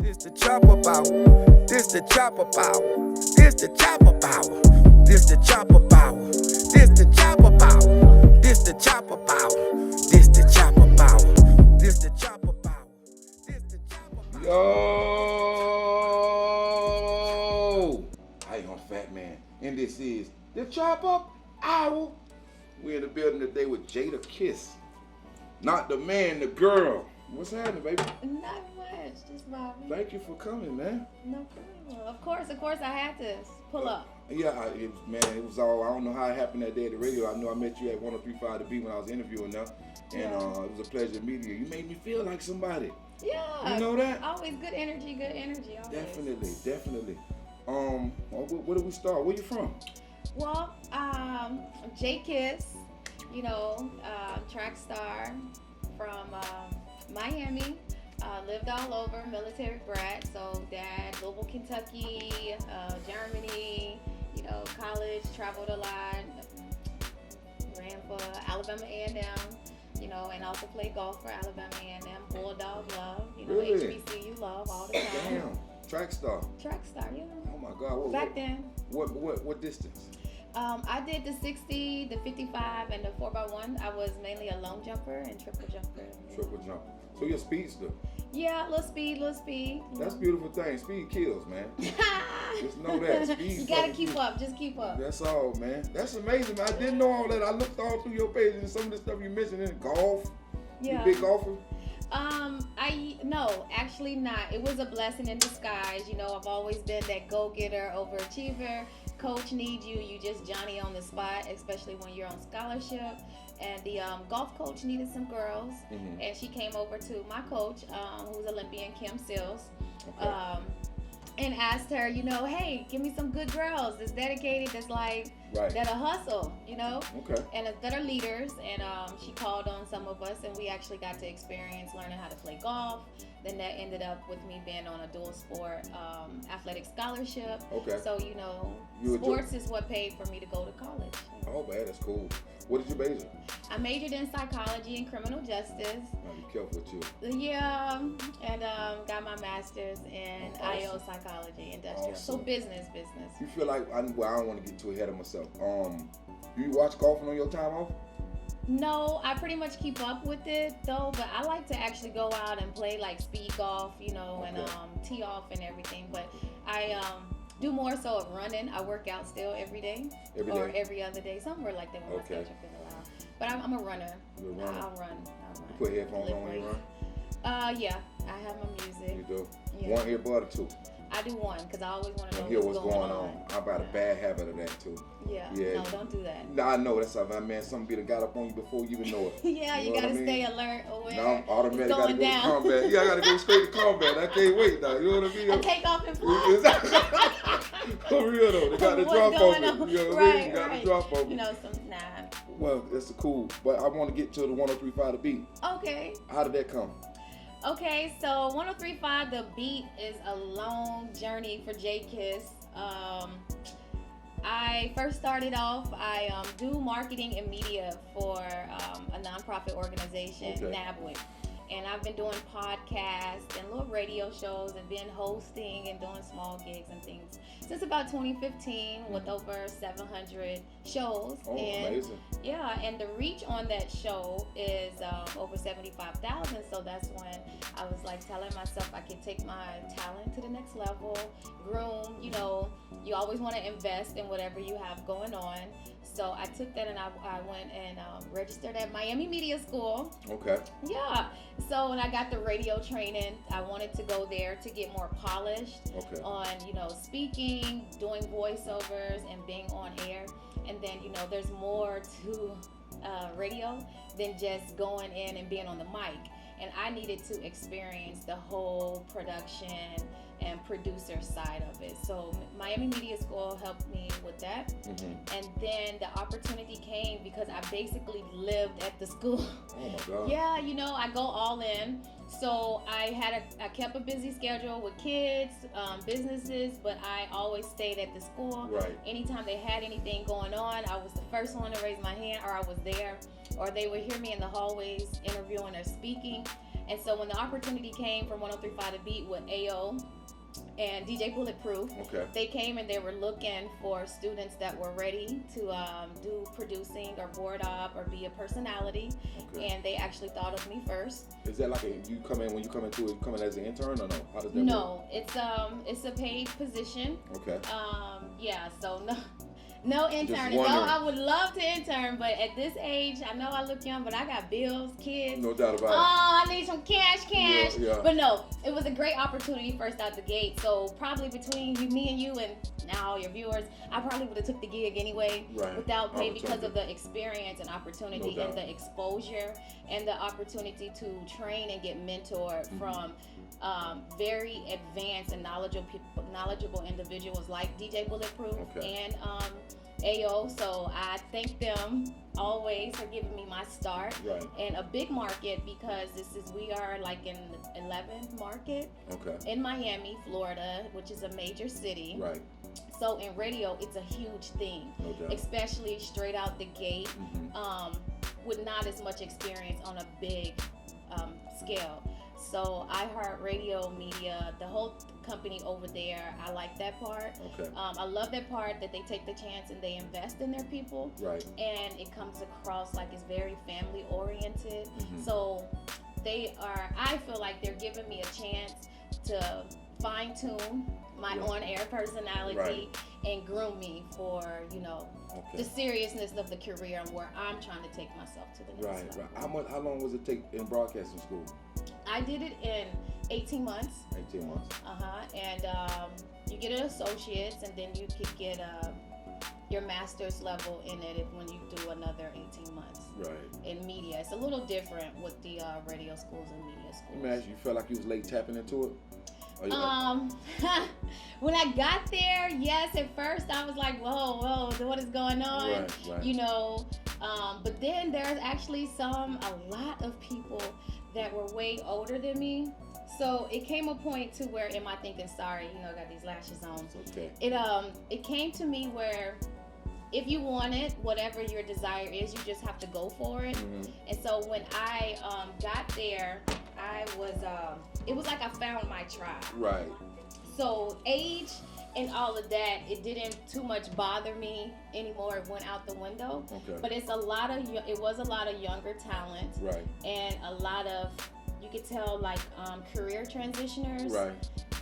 This the chopper power. This the chopper power. This the chopper power. This the chopper power. This the chopper power. This the chopper power. This the chopper power. This the chopper power. This the chopper power. Yo! I am Fat Man, and this is the Chop Up Hour. We're in the building today with Jada Kiss. Not the man, the girl. What's happening, baby? Not much, just vibing. Thank you for coming, man. No problem. Of course, I had to pull up. Yeah, it was all, I don't know how it happened that day at the radio. I know I met you at 103.5 The Beat when I was interviewing them, and it was a pleasure meeting you. You made me feel like somebody. Yeah. You know that? Always good energy, always. Definitely. Where do we start? Where you from? Well, Jada Kiss, track star from Miami. Lived all over, military brat. So dad, Louisville, Kentucky, Germany, college, traveled a lot, ran for Alabama A&M, and also played golf for Alabama A&M, Bulldog love, Really? HBCU love all the time. Damn, track star. Track star, yeah. Oh my God. Back then. What distance? I did the 60, the 55, and the 4x1. I was mainly a lone jumper and triple jumper. Triple jump. So you're a speedster. Yeah, little speed. That's a beautiful thing. Speed kills, man. Just know that. Speed. You gotta keep up. Just keep up. That's all, man. That's amazing, man. I didn't know all that. I looked all through your page and some of the stuff you mentioned in golf. Yeah. You a big golfer? No, actually not. It was a blessing in disguise. I've always been that go-getter, overachiever. Coach needs you. You just Johnny on the spot, especially when you're on scholarship. And the golf coach needed some girls, and she came over to my coach, who's Olympian, Kim Sills, Okay. and asked her, hey, give me some good girls that's dedicated, that's like, that'll hustle, Okay. and that are leaders. And she called on some of us, and we actually got to experience learning how to play golf. Then that ended up with me being on a dual sport athletic scholarship. Okay. So, sports is what paid for me to go to college. Oh, man, that's cool. What did you major? I majored in psychology and criminal justice. Now, be careful with you. Yeah, and got my master's in IO psychology, industrial. Awesome. So business. You feel like, I don't want to get too ahead of myself. Do you watch golfing on your time off? No, I pretty much keep up with it though, but I like to actually go out and play like speed golf, and tee off and everything. But I do more so of running. I work out still every day. Or every other day, somewhere like that when my schedule can allow. But I'm a runner. You're a runner. I'll run. You put headphones on when you run? Yeah, I have my music. You do? Yeah. One earbud or two? I do one because I always want to know hear what's going on. I got a bad habit of that too. Yeah. No, don't do that. No, I know that's something, man. Something got up on you before you even know it. Yeah, you gotta stay alert, aware. No, I'm automatic. Gotta go to combat. Yeah, I gotta go straight to combat. I can't wait now. You know what I mean? I take off and fly. For real though, they got the drop off. You know what I mean? Got the drop off. Well, that's cool. But I want to get to the 103.5 The Beat. Okay. How did that come? Okay, so 103.5 The Beat is a long journey for Jada Kiss. I first started off, I do marketing and media for a nonprofit organization, NABWIC. And I've been doing podcasts and little radio shows and been hosting and doing small gigs and things since about 2015 with over 700 shows. Oh, amazing. Yeah, and the reach on that show is over 75,000. So that's when I was like telling myself I could take my talent to the next level, groom, you always want to invest in whatever you have going on. So I took that and I went and registered at Miami Media School. Okay. Yeah. So when I got the radio training, I wanted to go there to get more polished on, speaking, doing voiceovers, and being on air. And then, there's more to radio than just going in and being on the mic. And I needed to experience the whole production and producer side of it. So Miami Media School helped me with that. And then the opportunity came because I basically lived at the school. Oh my God. Yeah, I go all in. So I kept a busy schedule with kids, businesses, but I always stayed at the school. Right. Anytime they had anything going on, I was the first one to raise my hand, or I was there, or they would hear me in the hallways interviewing or speaking. And so when the opportunity came from 103.5 The Beat with AO and DJ Bulletproof, they came and they were looking for students that were ready to do producing or board up or be a personality, and they actually thought of me first. Is that like when you come in as an intern or no? How does that work? No, it's a paid position. Yeah, so no interning. No, I would love to intern, but at this age, I know I look young, but I got bills, kids. No doubt about it. Oh, I need some cash. Yeah. But no, it was a great opportunity first out the gate. So probably between me and you and now your viewers, I probably would have took the gig anyway without pay because of the experience and opportunity and the exposure and the opportunity to train and get mentored from very advanced and knowledgeable individuals like DJ Bulletproof and AO. So I thank them always for giving me my start in a big market, because we are like in the 11th market in Miami, Florida, which is a major city. So in radio, it's a huge thing, especially straight out the gate, with not as much experience on a big scale. So iHeartRadio Media, the whole company over there, I like that part. I love that part that they take the chance and they invest in their people. And it comes across like it's very family oriented. So I feel like they're giving me a chance to fine tune my on-air personality and groom me for, the seriousness of the career and where I'm trying to take myself to the next level. How long was it take in broadcasting school? I did it in 18 months. 18 months. And you get an associate's, and then you could get your master's level in it when you do another 18 months. In media. It's a little different with the radio schools and media schools. Let me ask you felt like you was late tapping into it? When I got there, yes, at first I was like, whoa, what is going on? But then there's actually a lot of people that were way older than me. So it came a point to where, am I thinking, sorry, I got these lashes on. It came to me where if you want it, whatever your desire is, you just have to go for it. And so when I got there, it was like I found my tribe. So age and all of that, it didn't too much bother me anymore. It went out the window. But it was a lot of younger talent. And a lot of, you could tell, like career transitioners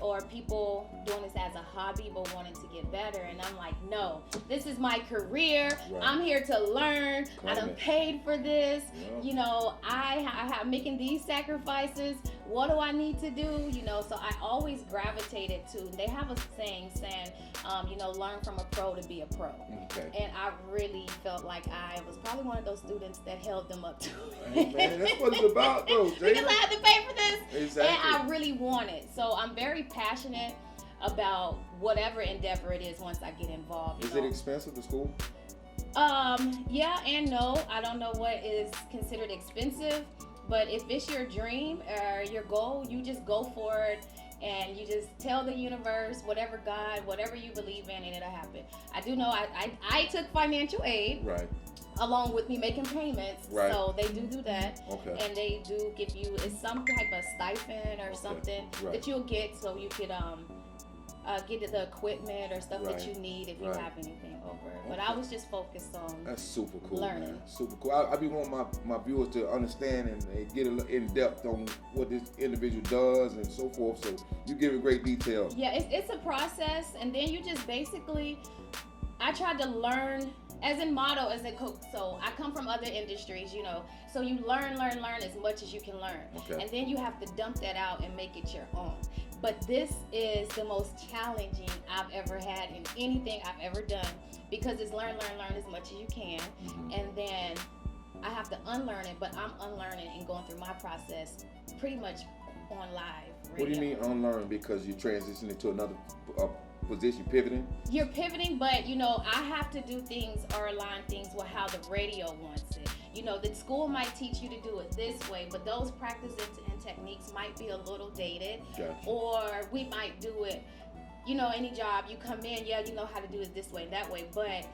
or people doing this as a hobby but wanting to get better. And I'm like, no, this is my career. I'm here to learn. I done paid for this. I'm making these sacrifices. What do I need to do? So I always gravitated to, they have a saying, learn from a pro to be a pro. And I really felt like I was probably one of those students that held them up to it. Man, that's what it's about, though, Jada. Because I had to pay for this. And I really want it. So I'm very passionate about whatever endeavor it is once I get involved. Is it expensive, the school? Yeah and no. I don't know what is considered expensive, but if it's your dream or your goal, you just go for it. And you just tell the universe, whatever God, whatever you believe in, and it'll happen. I do know I took financial aid along with me making payments. So they do that. And they do give you, it's some type of stipend or something that you'll get, so you could get the equipment or stuff that you need if you have anything over. But I was just focused on That's super cool, learning. Man. Super cool. I be wanting my viewers to understand and get a little in depth on what this individual does and so forth. So you give it great detail. Yeah, it's a process, and then you just basically, I tried to learn as in motto, as a coach. So I come from other industries, so you learn as much as you can learn. And then you have to dump that out and make it your own. But this is the most challenging I've ever had in anything I've ever done, because it's learn as much as you can. And then I have to unlearn it, but I'm unlearning and going through my process pretty much on live radio. What do you mean unlearn? Because you're transitioning to another position, pivoting? You're pivoting, but I have to do things or align things with how the radio wants it. The school might teach you to do it this way, but those practices and techniques might be a little dated, or we might do it you know, any job, you come in, yeah, you know how to do it this way and that way, but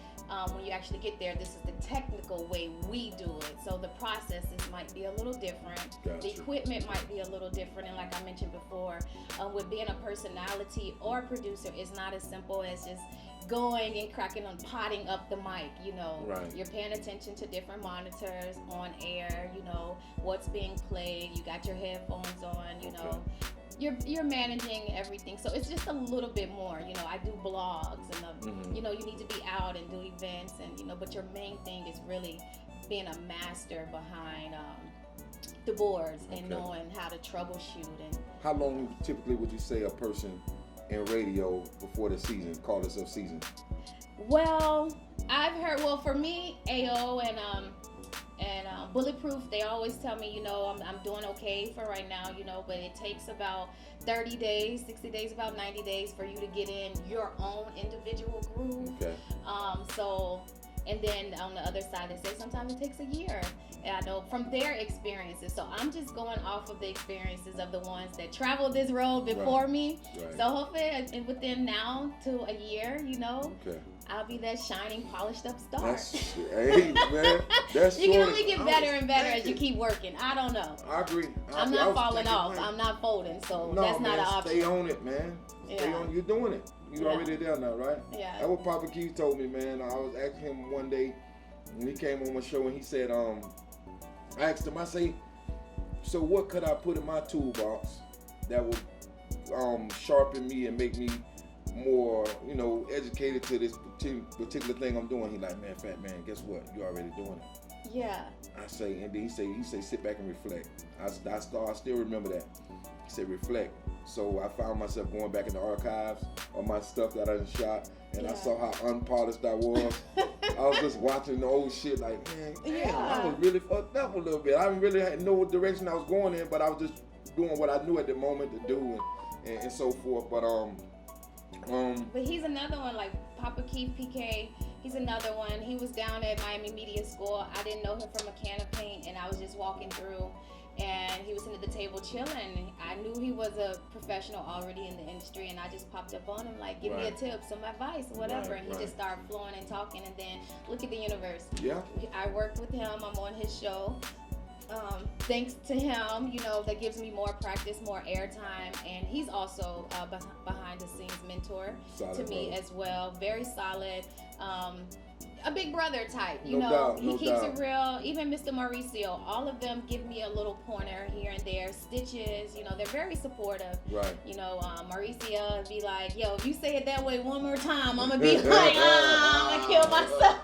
when you actually get there, this is the technical way we do it. So the processes might be a little different. Gotcha. The equipment might be a little different. And like I mentioned before, with being a personality or producer, it's not as simple as just going and cracking on potting up the mic. You know, right. You're paying attention to different monitors on air, you know, what's being played. You got your headphones on, you know. You're managing everything, so it's just a little bit more. You know, I do blogs, and you know, you need to be out and do events, and you know, but your main thing is really being a master behind the boards and knowing how to troubleshoot. And how long typically would you say a person in radio before the season call themselves seasoned? Well, I've heard. Well, for me, AO and Bulletproof, they always tell me, you know, I'm doing okay for right now, you know, but it takes about 30 days, 60 days, about 90 days for you to get in your own individual groove. Okay. So, and then on the other side, they say sometimes it takes a year. And I know from their experiences. So I'm just going off of the experiences of the ones that traveled this road before me. Right. So hopefully within now to a year, you know, I'll be that shining, polished up star. Hey, man, that's you can only get better and better as you keep working. I don't know. I agree. I'm not falling off. I'm not folding. So that's not an option. Stay on it, man. Stay on. You're doing it. You're already there now, right? Yeah. That's what Papa Keith told me, man. I was asking him one day when he came on my show, and he said, I asked him, I say, so what could I put in my toolbox that would sharpen me and make me more, you know, educated to this particular thing I'm doing? He like, man, fat man, guess what? You already doing it. Yeah. I say, and then he say, sit back and reflect. I still remember that. He said, reflect. So I found myself going back in the archives of my stuff that I done shot, and I saw how unpolished I was. I was just watching the old shit like, man, damn, I was really fucked up a little bit. I didn't really know what direction I was going in, but I was just doing what I knew at the moment to do and so forth. But he's another one, like Papa Keith PK. He's another one. He was down at Miami Media School. I didn't know him from a can of paint, and I was just walking through, and he was sitting at the table chilling. I knew he was a professional already in the industry, and I just popped up on him like, give me a tip, some advice, whatever. And he just started flowing and talking, and then look at the universe. Yeah. I worked with him. I'm on his show. Thanks to him, you know, that gives me more practice, more airtime, and he's also behind the scenes mentor to me as well. Very solid. A big brother type, you know. He keeps it real. Even Mr. Mauricio, all of them give me a little pointer here and there. Stitches, you know, they're very supportive. Right. You know, Mauricio would be like, yo, if you say it that way one more time, I'm gonna be like, I'm gonna kill myself.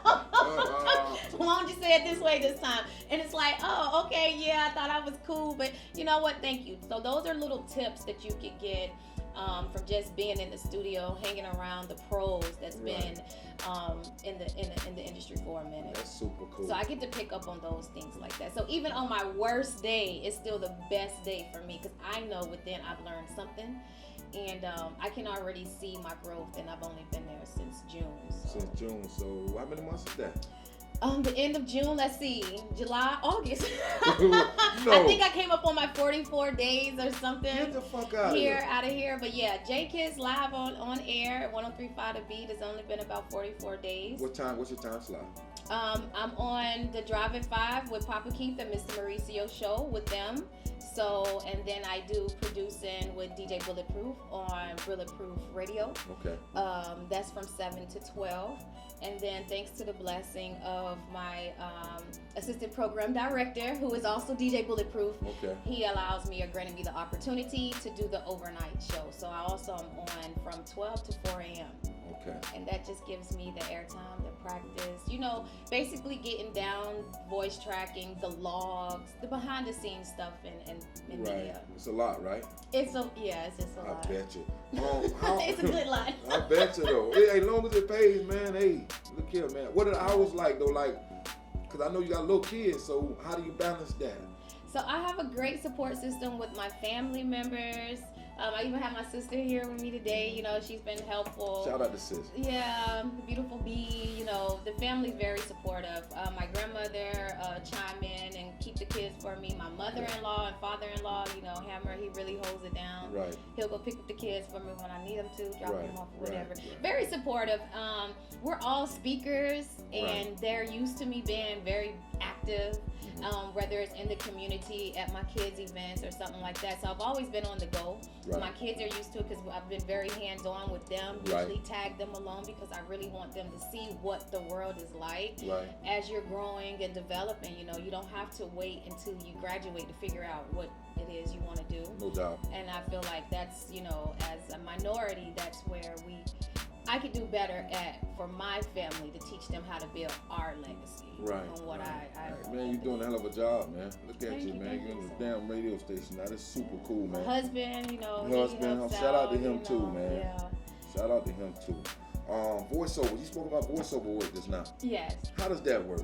Why don't you say it this way this time? And it's like, oh, okay, yeah, I thought I was cool, but you know what? Thank you. So those are little tips that you could get from just being in the studio, hanging around the pros that's been in the industry for a minute. That's super cool. So I get to pick up on those things like that. So even on my worst day, it's still the best day for me because I know within I've learned something, and I can already see my growth. And I've only been there since June. Since June. So how many months is that? The end of June, let's see, July, August. No. I think I came up on my 44 days or something. Get the fuck out of here. But yeah, Jada Kiss live on air at 103.5 The Beat has only been about 44 days. What's your time slot? I'm on the Drive at 5 with Papa Keith and Mr. Mauricio show with them. So, and then I do producing with DJ Bulletproof on Bulletproof Radio. Okay. That's from 7 to 12. And then thanks to the blessing of my assistant program director, who is also DJ Bulletproof, he allows me or granted me the opportunity to do the overnight show. So I also am on from 12 to 4 a.m. Okay. And that just gives me the airtime, the practice, you know, basically getting down, voice tracking, the logs, the behind the scenes stuff in media. It's a lot, right? It's just a lot. I bet you. It's a good lot. I bet you though. As long as it pays, man, hey, look here, man. What are the hours like though? Like, cause I know you got little kids, so how do you balance that? So I have a great support system with my family members. I even have my sister here with me today. You know, she's been helpful. Shout out to sis. Yeah, the beautiful B. You know, the family's very supportive. My grandmother chime in and keep the kids for me. My mother-in-law and father-in-law, you know, Hammer, he really holds it down. Right. He'll go pick up the kids for me when I need him to, drop them off, whatever. Right. Very supportive. We're all speakers, and they're used to me being very active. Whether it's in the community, at my kids' events or something like that. So I've always been on the go. Right. My kids are used to it because I've been very hands-on with them. Usually tag them along because I really want them to see what the world is like as you're growing and developing. You know, you don't have to wait until you graduate to figure out what it is you want to do. No doubt. And I feel like that's, you know, as a minority, that's where I could do better for my family to teach them how to build our legacy. On what I man, you're doing a hell of a job, man. Look at you, man. You're in the damn radio station now. That's super cool, man. My husband, you know, shout out to him too, man. Yeah. Shout out to him too. Voiceover. You spoke about voiceover work just now. Yes. How does that work?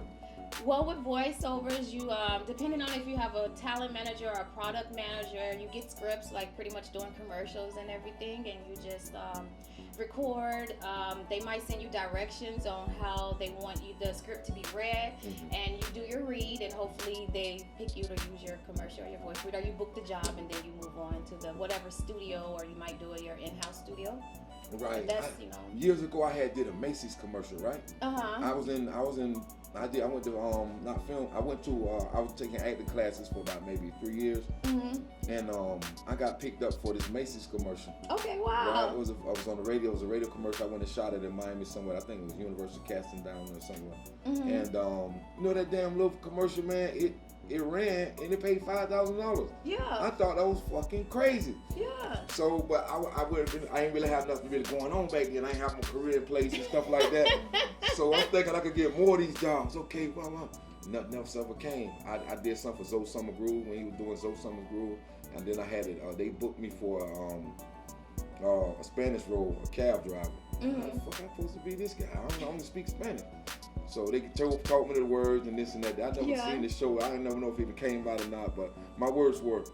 Well, with voiceovers, you depending on if you have a talent manager or a product manager, you get scripts like pretty much doing commercials and everything, and you just record. They might send you directions on how they want the script to be read, and you do your read, and hopefully they pick you to use your commercial or your voice read, or you book the job and then you move on to the whatever studio, or you might do it your in-house studio. Right. That's, you know. Years ago, I did a Macy's commercial, right? I went to not film. I was taking acting classes for about maybe 3 years, and I got picked up for this Macy's commercial. Okay, wow. Right? I was on the radio. It was a radio commercial. I went and shot it in Miami somewhere. I think it was University Casting Down there somewhere. And you know that damn little commercial, man. It ran and it paid $5,000. Yeah. I thought that was fucking crazy. Yeah. So, but I ain't really have nothing really going on back then. I ain't have my career in place and stuff like that. So I'm thinking I could get more of these jobs. Okay, well, nothing else ever came. I did something for Zoe Summer Groove when he was doing Zoe Summer Groove, and then I had it. They booked me for a Spanish role, a cab driver. How the fuck I'm supposed to be this guy? I only speak Spanish. So they taught me the words and this and that. I never seen the show. I never know if it came out or not. But my words were,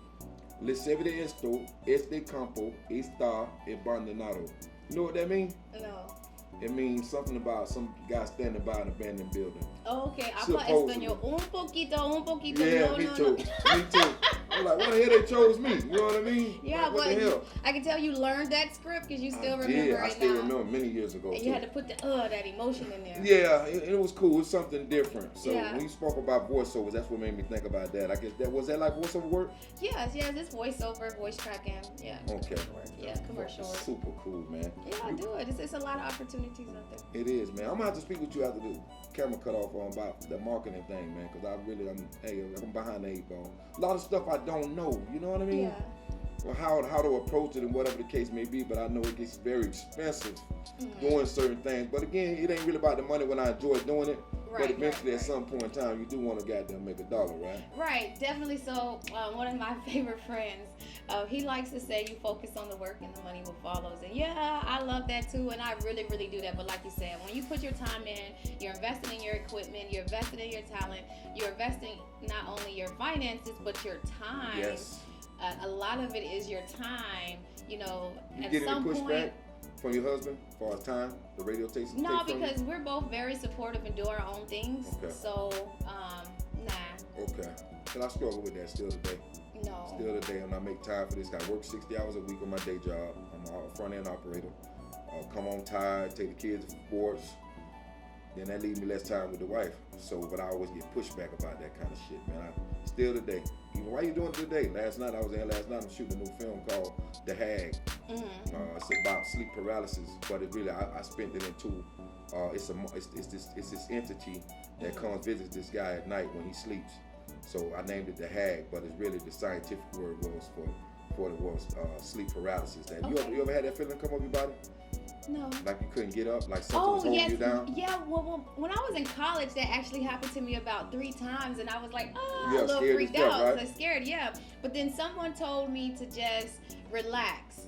"Le de esto, este campo está abandonado." You know what that means? No. It means something about some guy standing by an abandoned building. Oh, okay. Habla español un poquito. Yeah, me too. Me too. I'm like, why the hell they chose me? You know what I mean? Yeah, like, what the hell? I can tell you learned that script because you still remember it now. I still remember many years ago. And you had to put that emotion in there. Yeah, it was cool. It was something different. So when you spoke about voiceovers, that's what made me think about that. I guess was that like voiceover work? Yes, it's voiceover, voice tracking. Yeah. Okay. Yeah, commercial work. Super cool, man. Yeah, I do it. It's a lot of opportunities out there. It is, man. I'm gonna have to speak with you after the camera cut off on about the marketing thing, man, because I'm behind the 8 ball. A lot of stuff I don't know. You know what I mean? Yeah. Well, how to approach it and whatever the case may be, but I know it gets very expensive doing certain things. But again, it ain't really about the money when I enjoy doing it. But eventually, at some point in time, you do want to goddamn make $1, right? Right, definitely. So one of my favorite friends, he likes to say, "You focus on the work and the money will follow." And yeah, I love that too, and I really, really do that. But like you said, when you put your time in, you're investing in your equipment, you're investing in your talent, you're investing not only your finances but your time. Yes. A lot of it is your time. You know, at some point. You get any pushback from your husband for his time, the radio station? No, because we're both very supportive and do our own things. Okay. So, nah. Okay. But I struggle with that still today. No. Still today, and I make time for this. I work 60 hours a week on my day job. I'm a front-end operator. Come home tired, take the kids to sports. Then that leaves me less time with the wife. So, but I always get pushback about that kind of shit, man. Still today. Even why you doing it today? Last night I'm shooting a new film called The Hag. It's about sleep paralysis, but it really I spent it into it's this entity that comes visit this guy at night when he sleeps. So I named it The Hag, but it's really the scientific word was for sleep paralysis. You ever had that feeling come up your body? No. Like you couldn't get up, like something was holding you down? Yeah, well, when I was in college, that actually happened to me about 3 times, and I was like, a little freaked out. Right? I was scared, yeah. But then someone told me to just relax.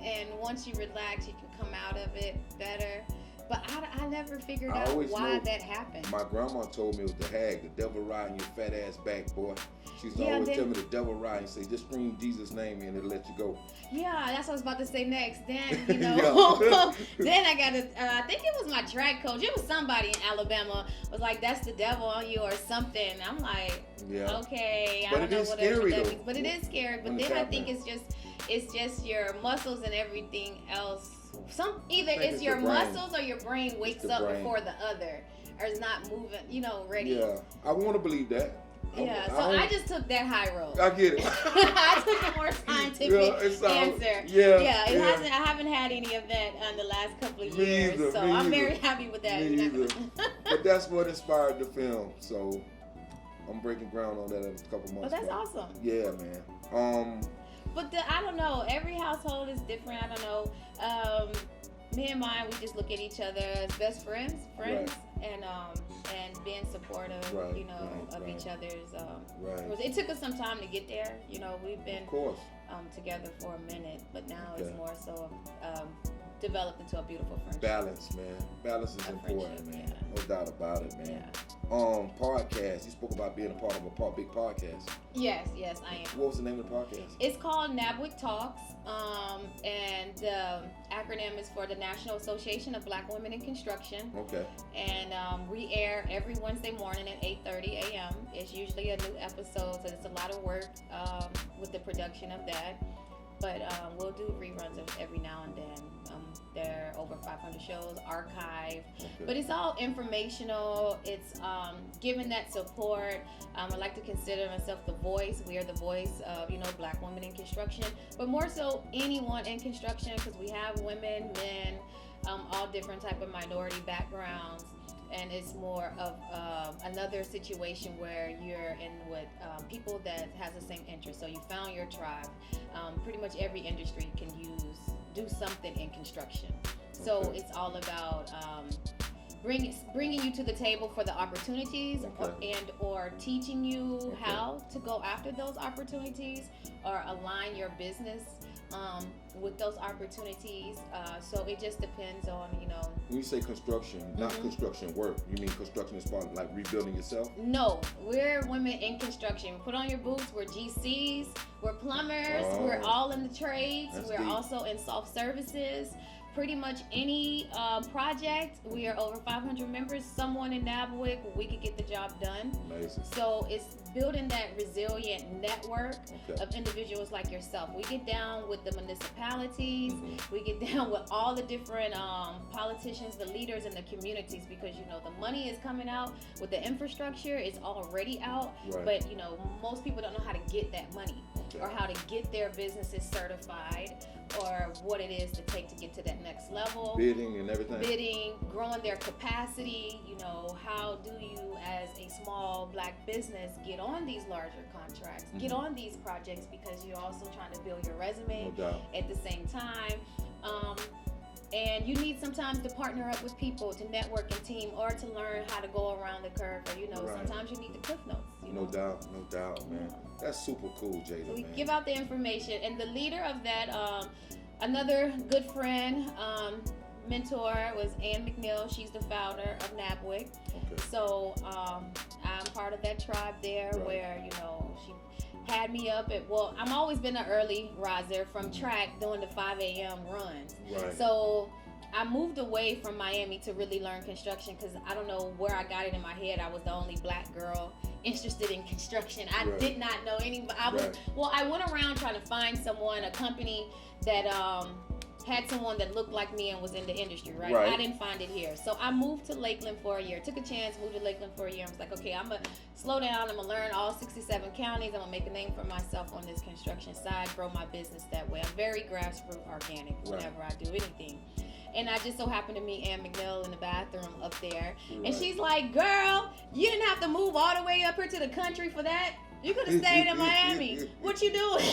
And once you relax, you can come out of it better. But I never figured out why that happened. My grandma told me it was the hag, the devil riding your fat ass back, boy. She used to always tell me the devil ride and say, just scream Jesus' name and it'll let you go. Yeah, that's what I was about to say next. Then, you know, then I got I think it was my track coach. It was somebody in Alabama was like, that's the devil on you or something. I'm like, okay, I don't know what that means. But it is scary. But then I think it's just your muscles and everything else. Either it's your muscles or your brain wakes up before the other or is not moving, you know, ready. Yeah, I want to believe that. Yeah, so I just took that high road. I get it. I took a more scientific answer. Yeah, I haven't had any of that in the last couple of years, so I'm very happy with that. But that's what inspired the film, so I'm breaking ground on that in a couple months. Oh, that's awesome. Yeah, man. But I don't know. Every household is different. I don't know. Me and mine, we just look at each other as best friends, and being supportive, you know, of each other's. It took us some time to get there. You know, we've been together for a minute, but now it's more so developed into a beautiful friendship. Balance, man. Balance is important, man. No doubt about it, man. Podcast. You spoke about being a part of a big podcast. Yes, I am. What was the name of the podcast? It's called NABWIC Talks, and the acronym is for the National Association of Black Women in Construction. Okay. And we air every Wednesday morning at 8:30 a.m. It's usually a new episode, so it's a lot of work with the production of that. But we'll do reruns of every now and then. There are over 500 shows archived, but it's all informational. It's giving that support. I like to consider myself the voice. We are the voice of, you know, Black women in construction, but more so anyone in construction, because we have women, men, all different type of minority backgrounds. And it's more of another situation where you're in with people that has the same interest. So you found your tribe. Pretty much every industry can do something in construction. So it's all about bringing you to the table for the opportunities, or teaching you how to go after those opportunities, or align your business with those opportunities. So it just depends on, you know. When you say construction, not construction work, you mean construction as part of like rebuilding yourself? No, we're women in construction. Put on your boots. We're GCs. We're plumbers. We're all in the trades. We're also in soft services. Pretty much any project, we are over 500 members. Someone in NABWIC, we could get the job done. Amazing. So it's building that resilient network of individuals like yourself. We get down with the municipalities. We get down with all the different politicians, the leaders in the communities, because, you know, the money is coming out with the infrastructure. It's already out, but, you know, most people don't know how to get that money or how to get their businesses certified, or what it is to take to get to that next level. Bidding and everything. Bidding, growing their capacity. You know, how do you as a small Black business get on these larger contracts, get on these projects, because you're also trying to build your resume at the same time. And you need sometimes to partner up with people, to network and team, or to learn how to go around the curve, or, you know, sometimes you need the cliff notes. No doubt, man. That's super cool, Jada. So we give out the information, and the leader of that, another good friend, mentor, was Ann McNeil. She's the founder of NABWIC. So I'm part of that tribe there, where, you know, she had me up at, I'm always been an early riser from track doing the 5 a.m. runs. So I moved away from Miami to really learn construction, because I don't know where I got it in my head. I was the only Black girl interested in construction. I did not know anybody. I went around trying to find someone, a company that had someone that looked like me and was in the industry, I didn't find it here. So I moved to Lakeland for a year. Took a chance, moved to Lakeland for a year. I was like, okay, I'm going to slow down. I'm going to learn all 67 counties. I'm going to make a name for myself on this construction side, grow my business that way. I'm very grassroots organic whenever I do anything. And I just so happened to meet Ann McNeil in the bathroom up there. And she's like, girl, you didn't have to move all the way up here to the country for that. You could have stayed in Miami. What you doing?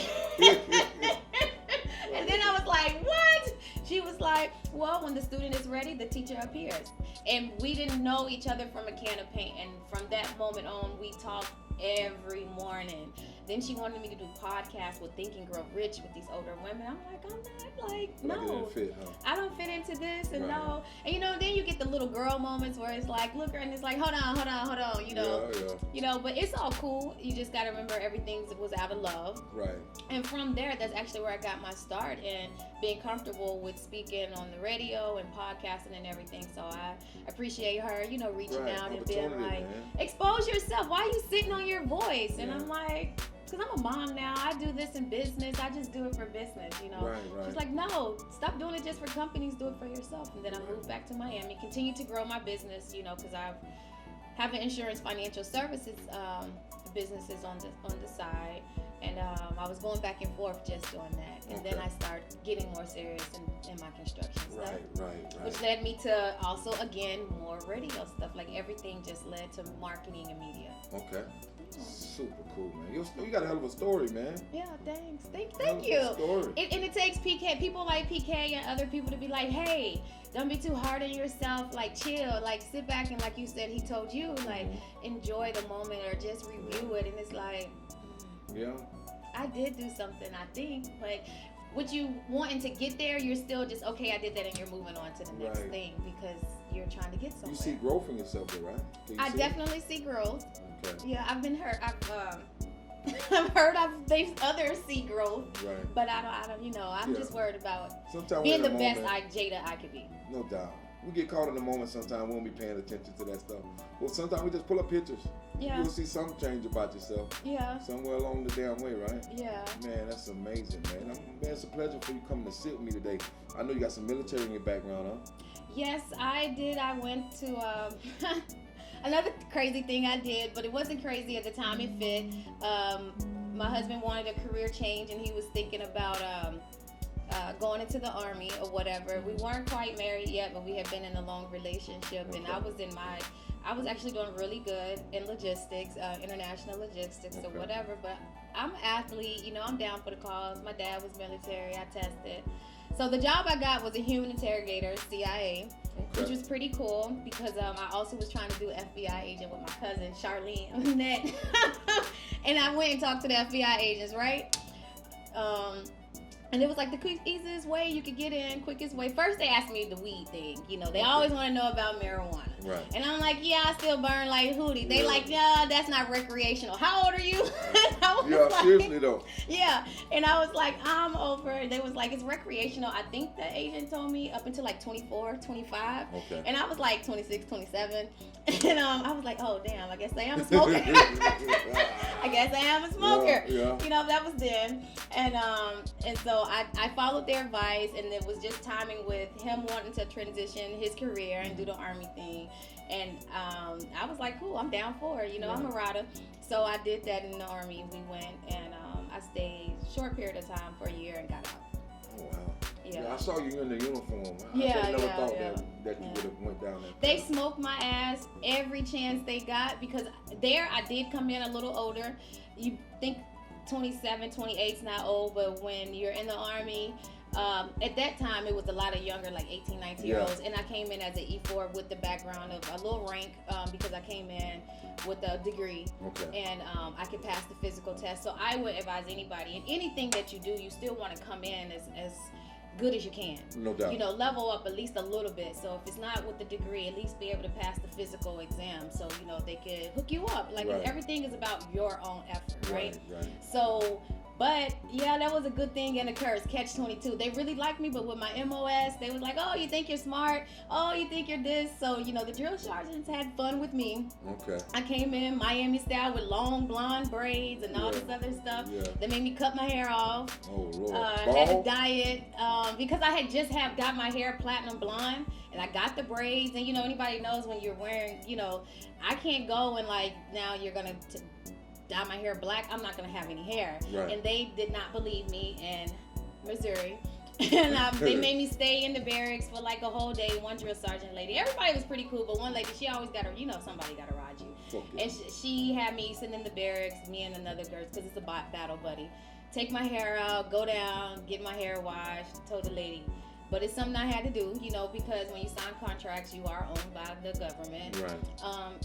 And then I was like, what? She was like, well, when the student is ready, the teacher appears. And we didn't know each other from a can of paint. And from that moment on, we talked every morning. Then she wanted me to do podcasts with Think and Grow Rich with these older women. I'm like, I'm not like feel like it didn't fit, huh? I don't fit into this, and no. And, you know, then you get the little girl moments where it's like, look, and it's like, hold on, you know. Yeah. You know, but it's all cool. You just got to remember everything was out of love. Right. And from there, that's actually where I got my start in being comfortable with speaking on the radio and podcasting and everything. So I appreciate her, you know, reaching out and being like, man. Expose yourself. Why are you sitting on your voice? And I'm like, because I'm a mom now. I do this in business. I just do it for business, you know. Right. She's like, no, stop doing it just for companies. Do it for yourself. And then I moved back to Miami, continue to grow my business, you know, because I have an insurance financial services businesses on the side. And I was going back and forth just doing that. And then I started getting more serious in my construction stuff. Right. Which led me to also, again, more radio stuff. Like everything just led to marketing and media. Okay. Super cool, man. You got a hell of a story, man. Yeah, thanks. Thank you. And it takes people like PK and other people to be like, hey, don't be too hard on yourself. Like, chill. Like, sit back and, like you said, he told you, like, enjoy the moment or just review it. And it's like, I did do something, I think. Like, what you wanting to get there, you're still just, okay, I did that, and you're moving on to the next thing because you're trying to get somewhere. You see growth in yourself, though, right? I definitely see growth. Okay. Yeah, I've been hurt. I've heard others see growth, but I don't. You know, I'm just worried about being the best Jada I could be. No doubt. We get caught in the moment sometimes. We won't be paying attention to that stuff. Well, sometimes we just pull up pictures. Yeah. You'll see some change about yourself. Yeah. Somewhere along the damn way, right? Yeah. Man, that's amazing, man. Man, it's a pleasure for you coming to sit with me today. I know you got some military in your background, huh? Yes, I did. I went to another crazy thing I did, but it wasn't crazy at the time. It fit. My husband wanted a career change, and he was thinking about going into the Army or whatever. We weren't quite married yet, but we had been in a long relationship, and I was actually doing really good in logistics, international logistics or whatever, but I'm an athlete, you know, I'm down for the cause. My dad was military, I tested. So the job I got was a human interrogator, CIA, which was pretty cool because I also was trying to do FBI agent with my cousin, Charlene Annette. And I went and talked to the FBI agents, right? And it was like the easiest way you could get in, quickest way. First, they asked me the weed thing. You know, they always want to know about marijuana. Right. And I'm like, yeah, I still burn like hootie. They like, yeah, that's not recreational. How old are you? Seriously though. Yeah. And I was like, I'm over. They was like, it's recreational. I think the agent told me up until like 24, 25. Okay. And I was like 26, 27. And I was like, oh, damn, I guess I am a smoker. I guess I am a smoker. Yeah. You know, that was then. And so I followed their advice, and it was just timing with him wanting to transition his career and do the Army thing. And I was like, cool, I'm down for it. You know, I'm a rider. So I did that in the Army. We went, and I stayed a short period of time for a year and got out. Oh, wow. Yeah. I saw you in the uniform. I never thought that you would have went down that path. They smoked my ass every chance they got because there I did come in a little older. You think 27, 28 is not old, but when you're in the Army, at that time it was a lot of younger, like 18, 19-year-olds, and I came in as an E4 with the background of a little rank because I came in with a degree, and I could pass the physical test. So I would advise anybody, in anything that you do, you still want to come in as good as you can. No doubt. You know, level up at least a little bit. So if it's not with the degree, at least be able to pass the physical exam so, you know, they could hook you up. Like, everything is about your own effort, right? So, but yeah, that was a good thing and a curse. Catch-22. They really liked me, but with my MOS, they was like, oh, you think you're smart? Oh, you think you're this? So, you know, the drill sergeants had fun with me. Okay. I came in Miami style with long blonde braids and all this other stuff. Yeah. They made me cut my hair off. Oh, Lord. Had to dye it because I had just got my hair platinum blonde, and I got the braids. And, you know, anybody knows when you're wearing, you know, I can't go and like, now you're going to dye my hair black, I'm not going to have any hair. And they did not believe me in Missouri. And they made me stay in the barracks for like a whole day. One drill sergeant lady, everybody was pretty cool, but one lady, she always got to, you know, somebody got to ride you. And she had me sitting in the barracks, me and another girl, because it's a battle buddy. Take my hair out, go down, get my hair washed, told the lady. But it's something I had to do, you know, because when you sign contracts, you are owned by the government.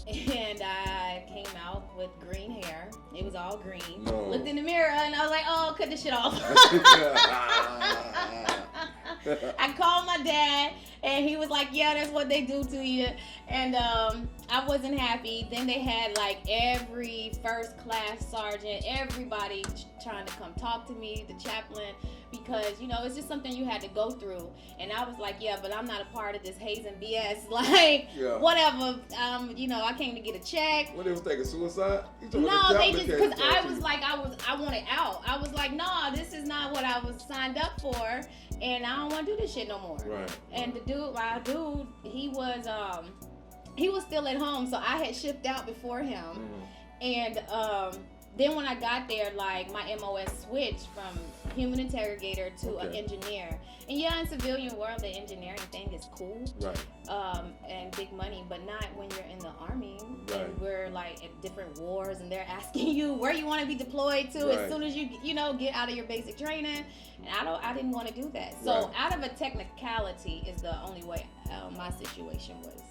And I came out with green hair. It was all green. Looked in the mirror, and I was like, oh, cut this shit off. I called my dad, and he was like, yeah, that's what they do to you. And I wasn't happy. Then they had like every first class sergeant, everybody trying to come talk to me, the chaplain, because, you know, it's just something you had to go through. And I was like, yeah, but I'm not a part of this hazing BS. Like, whatever. You know, I came to get a check. What, they was thinking suicide? No, they just, because I was like, I wanted out. I was like, nah, this is not what I was signed up for, and I don't want to do this shit no more. Right. And the dude, my dude, he was still at home, so I had shipped out before him. And then when I got there, like, my MOS switched from human interrogator to an engineer. And yeah, in civilian world, the engineering thing is cool, and big money, but not when you're in the army. Right. And we're like at different wars, and they're asking you where you want to be deployed to as soon as you know, get out of your basic training. And I didn't want to do that. So out of a technicality is the only way my situation was.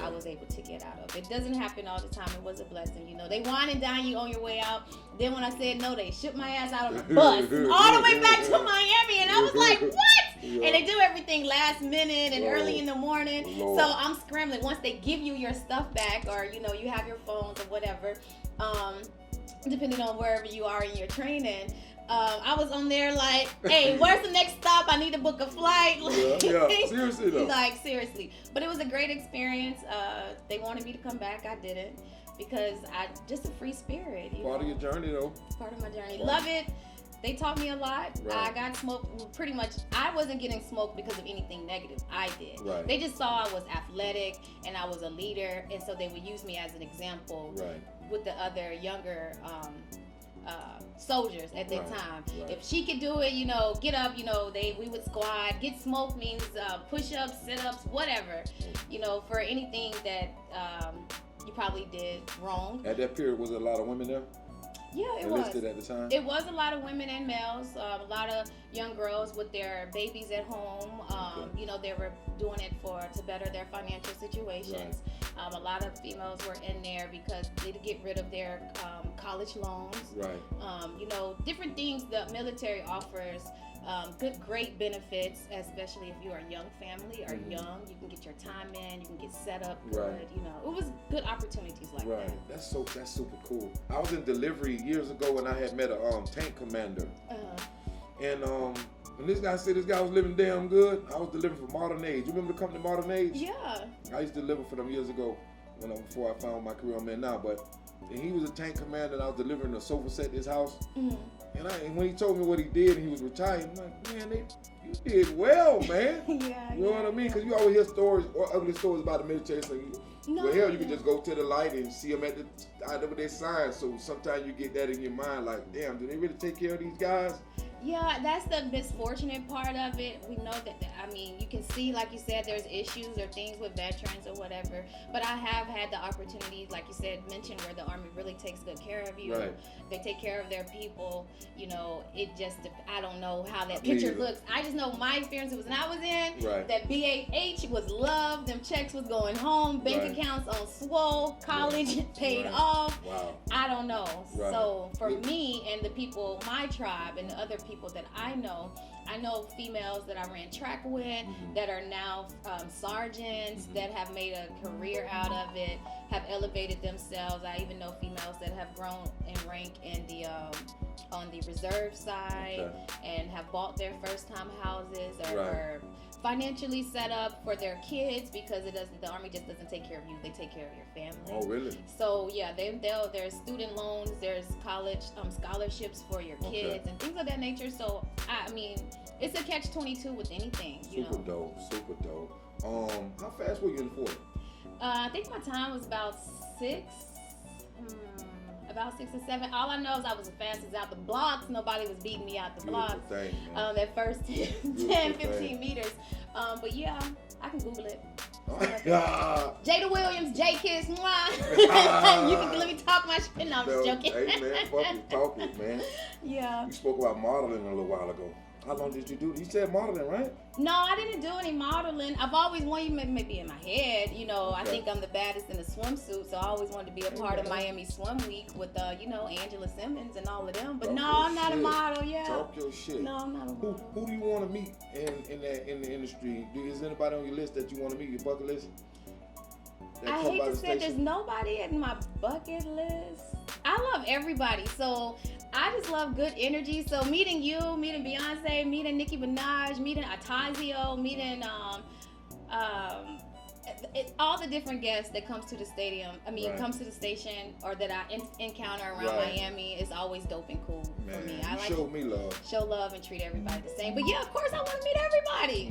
I was able to get out of. It doesn't happen all the time. It was a blessing, you know. They wine and dine you on your way out. Then when I said no, they shipped my ass out on a bus all the way back to Miami, and I was like, what? And they do everything last minute and early in the morning. So I'm scrambling. Once they give you your stuff back, or, you know, you have your phones or whatever, depending on wherever you are in your training, I was on there like, hey, where's the next stop? I need to book a flight. Like, seriously though. Like, seriously. But it was a great experience. They wanted me to come back. I didn't, because I just a free spirit. Part of your journey though. Part of my journey. Love it. They taught me a lot. I got smoked pretty much. I wasn't getting smoked because of anything negative. I did. They just saw I was athletic and I was a leader, and so they would use me as an example with the other younger soldiers at that time. If she could do it, you know, get up, you know, we would squad. Get smoked means push-ups, sit-ups, whatever, you know, for anything that you probably did wrong. At that period, was there a lot of women there? Yeah, it enlisted at the time? It was a lot of women and males, a lot of young girls with their babies at home. You know, they were doing it to better their financial situations. A lot of females were in there because they to get rid of their college loans. You know, different things the military offers. Great benefits, especially if you're a young family or young. You can get your time in, you can get set up good. You know, it was good opportunities like that. That's super cool. I was in delivery years ago, and I had met a tank commander. And when this guy said this guy was living damn good, I was delivering for Modern Age. You remember the company Modern Age? Yeah. I used to deliver for them years ago, before I found my career I'm in now. But he was a tank commander, and I was delivering a sofa set at his house. And when he told me what he did and he was retired, I'm like, man, you did well, man. You know what I mean? Because you always hear stories or ugly stories about the military. So you can just go to the light and see them at the with their signs. So sometimes you get that in your mind, like, damn, do they really take care of these guys? Yeah, that's the misfortunate part of it. We know that, I mean, you can see, like you said, there's issues or things with veterans or whatever. But I have had the opportunities, like you said, mentioned where the Army really takes good care of you. They take care of their people. You know, it just, I don't know how that picture looks. I just know my experience was when I was in, that BAH was loved, them checks was going home, bank accounts on swole, college paid off. I don't know. So for me and the people, my tribe and the other people that I know females that I ran track with that are now sergeants that have made a career out of it, have elevated themselves. I even know females that have grown in rank in the on the reserve side and have bought their first time houses or are financially set up for their kids, because the Army just doesn't take care of you, they take care of your family. Oh, really? So yeah, there's student loans, there's college scholarships for your kids and things of that nature. So I mean, it's a catch-22 with anything, you know. Super dope. How fast were you in the Fort? I think my time was about 6 or 7. All I know is I was the fastest out the blocks. Nobody was beating me out the blocks. That first 10, 15 meters. But yeah, I can Google it. Jada Williams, Jada Kiss, mwah. You can let me talk my shit. No, I'm just joking. Hey man, fuck you, talk it, man. Yeah. You spoke about modeling a little while ago. How long did you do it? You said modeling, right? No, I didn't do any modeling. I've always wanted, maybe in my head, you know, I think I'm the baddest in the swimsuit, so I always wanted to be a part of Miami Swim Week with, you know, Angela Simmons and all of them. But no, I'm not a model, Talk your shit. No, I'm not a model. Who do you want to meet in the industry? Is anybody on your list that you want to meet, your bucket list? I hate to say there's nobody in my bucket list. I love everybody, so I just love good energy. So meeting you, meeting Beyonce, meeting Nicki Minaj, meeting Atazio, meeting all the different guests that comes to the stadium. Comes to the station or that I encounter around Miami is always dope and cool for me. I like show me love. Show love and treat everybody the same. But yeah, of course I want to meet everybody.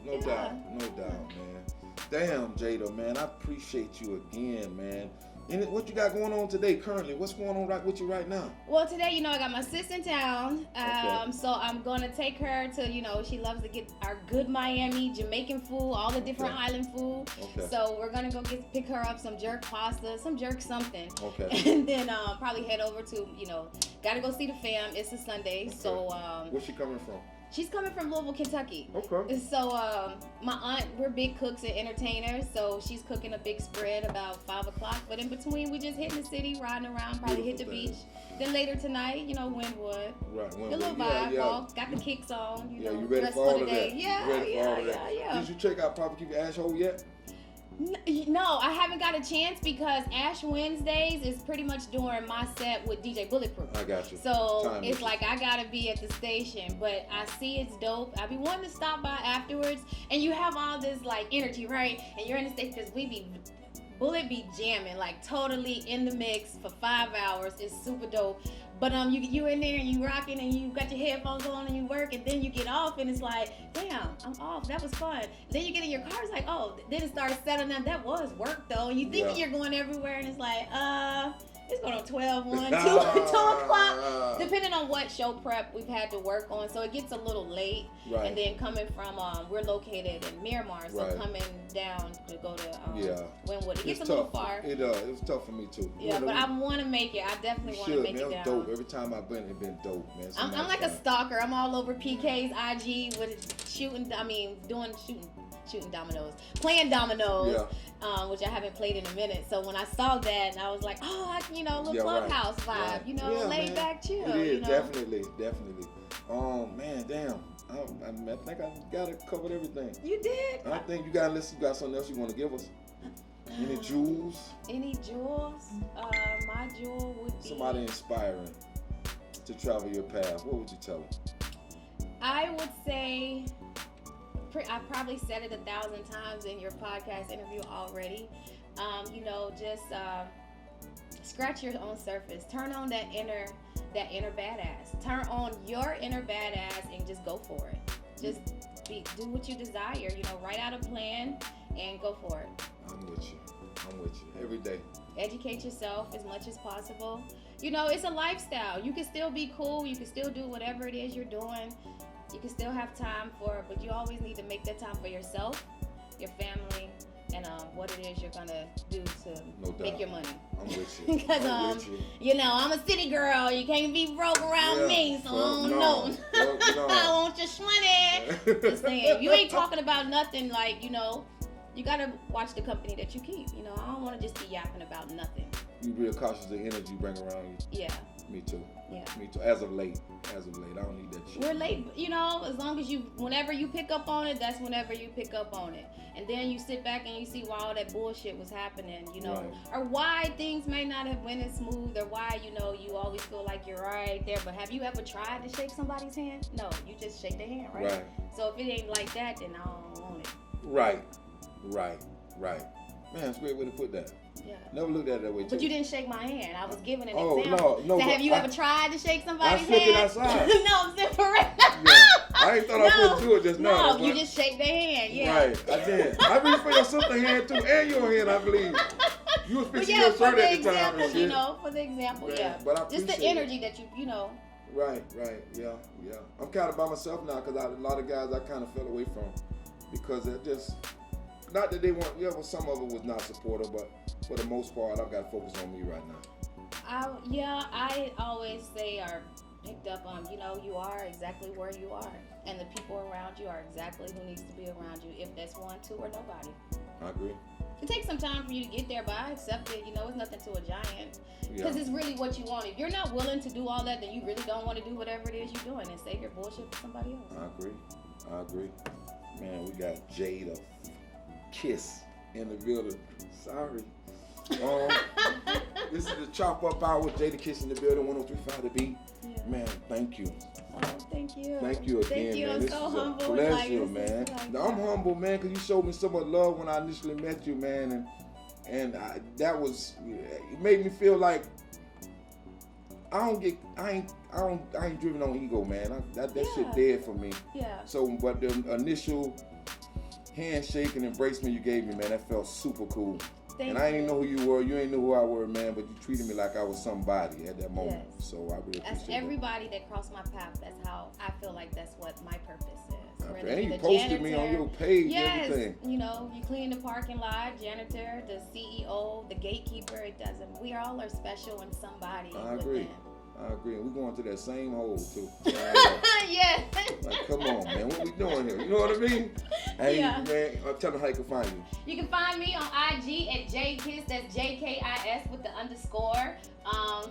No doubt, man. Damn, Jada, man, I appreciate you again, man. And what you got going on today currently? What's going on with you right now? Well, today, you know, I got my sis in town. So I'm going to take her to, you know, she loves to get our good Miami Jamaican food, all the different island food. So we're going to go pick her up some jerk pasta, some jerk something. And then probably head over to, you know, got to go see the fam. It's a Sunday. So where's she coming from? She's coming from Louisville, Kentucky. Okay. So my aunt, we're big cooks and entertainers, so she's cooking a big spread about 5 o'clock. But in between, we just hitting the city, riding around, probably hit the beach. Then later tonight, you know, Wynwood. Right, Wynwood. The little vibe, got the kicks on, you know, you ready rest for all the of day. that? Yeah. Did you check out Papa Keep Your Asshole yet? No, I haven't got a chance because Ash Wednesdays is pretty much during my set with DJ Bulletproof. I got you. So it's like I gotta be at the station, but I see it's dope. I be wanting to stop by afterwards, and you have all this like energy, right? And you're in the station because Bullet be jamming, like totally in the mix for 5 hours. It's super dope. But you in there and you rocking and you got your headphones on and you work and then you get off and it's like, damn, I'm off. That was fun. Then you get in your car, it's like, oh, then it starts settling down. That was work though. And you think you're going everywhere and it's like, it's going on 12, 1, 2 o'clock, depending on what show prep we've had to work on. So it gets a little late. Right. And then coming from, we're located in Miramar, so coming down to go to Wynwood, it gets a little far. It was tough for me too. Yeah, but I want to make it. I definitely want to make it down. Dope. Every time I've been, it's been dope, man. I'm like a stalker. I'm all over PK's IG with shooting dominoes, playing dominoes, which I haven't played in a minute. So when I saw that, and I was like, oh, you know, little clubhouse vibe, you know, laid back chill. It is, you know? definitely. Man, damn. I think I got it covered everything. You did? I think you got something else you want to give us. Any jewels? Any jewels? My jewel would be somebody inspiring to travel your path. What would you tell them? I would say, I probably said it 1,000 times in your podcast interview already. You know, just scratch your own surface. Turn on that inner badass. Turn on your inner badass and just go for it. Just do what you desire. You know, write out a plan and go for it. I'm with you every day. Educate yourself as much as possible. You know, it's a lifestyle. You can still be cool. You can still do whatever it is you're doing. You can still have time for it, but you always need to make that time for yourself, your family, and what it is you're gonna do to make your money. I'm with you. Because you know, I'm a city girl. You can't be broke around me, so I don't know. I want your money. Just saying, you ain't talking about nothing like, you know. You gotta watch the company that you keep. You know, I don't want to just be yapping about nothing. You real cautious of the energy you bring around you. Yeah. Me too. Yeah. Me too. As of late, I don't need that shit. We're late, you know. As long as whenever you pick up on it, that's whenever you pick up on it. And then you sit back and you see why all that bullshit was happening, you know, or why things may not have went as smooth, or why, you know, you always feel like you're right there. But have you ever tried to shake somebody's hand? No, you just shake their hand, right? So if it ain't like that, then I don't want it. Right. Man, it's a great way to put that. Yeah. Never looked at it that way, too. But you didn't shake my hand. I was giving an example. No. So have you ever tried to shake somebody's hand? I shook it outside. No, I'm saying for real. I ain't thought I couldn't do it just now. No, you just shake their hand, Right, I did. I really for your sister's hand, too, and your hand, I believe. You was fixing your shirt at the time and shit. You know, for the example, But I just the energy that you know. Right, yeah. I'm kind of by myself now because a lot of guys I kind of fell away from because they're just, not that they want, some of it was not supportive, but for the most part, I've got to focus on me right now. I always say or picked up on, you know, you are exactly where you are. and the people around you are exactly who needs to be around you. If that's 1, 2, or nobody. I agree. It takes some time for you to get there, but I accept it. You know, it's nothing to a giant. Because it's really what you want. If you're not willing to do all that, then you really don't want to do whatever it is you're doing, and save your bullshit for somebody else. I agree. Man, we got Jada Kiss in the building. Sorry. This is the Chop Up Hour with Jada Kiss in the building, 103.5 The Beat. Yeah. Man, thank you. Oh, thank you. Thank you again, thank you. man. I'm This so is humble. a pleasure, man. I'm humble, man, because you showed me so much love when I initially met you, man, and that was, it made me feel like I ain't driven on ego, man. That shit dead for me. Yeah. So, but the initial handshake and embracement you gave me, man, that felt super cool. And I didn't know who you were. You ain't know who I were, man. But you treated me like I was somebody at that moment. Yes. So I really appreciate it. That's everybody that crossed my path. That's how I feel like that's what my purpose is. And you posted me on your page. Yes. Everything. You know, you clean the parking lot, janitor, the CEO, the gatekeeper. It doesn't. We all are special in somebody. I agree. I agree. And we're going to that same hole too. Yeah. Like, come on, man. What we doing here? You know what I mean? Hey, man, tell them how you can find you. You can find me on IG at JKiss. That's JKIS with the underscore.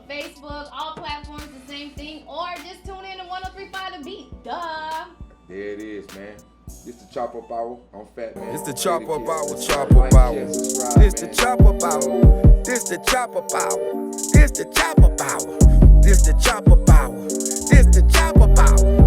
Facebook, all platforms, the same thing. Or just tune in to 103.5 The Beat. Duh. There it is, man. It's the Chop Up Hour. I'm Fat Man. It's the Chop Up Hour, Chop Up Hour. This the Chop Up Hour. This the Chop Up Hour. This the Chop Up Hour. This the Chop Up Hour. This the Chop Up Hour.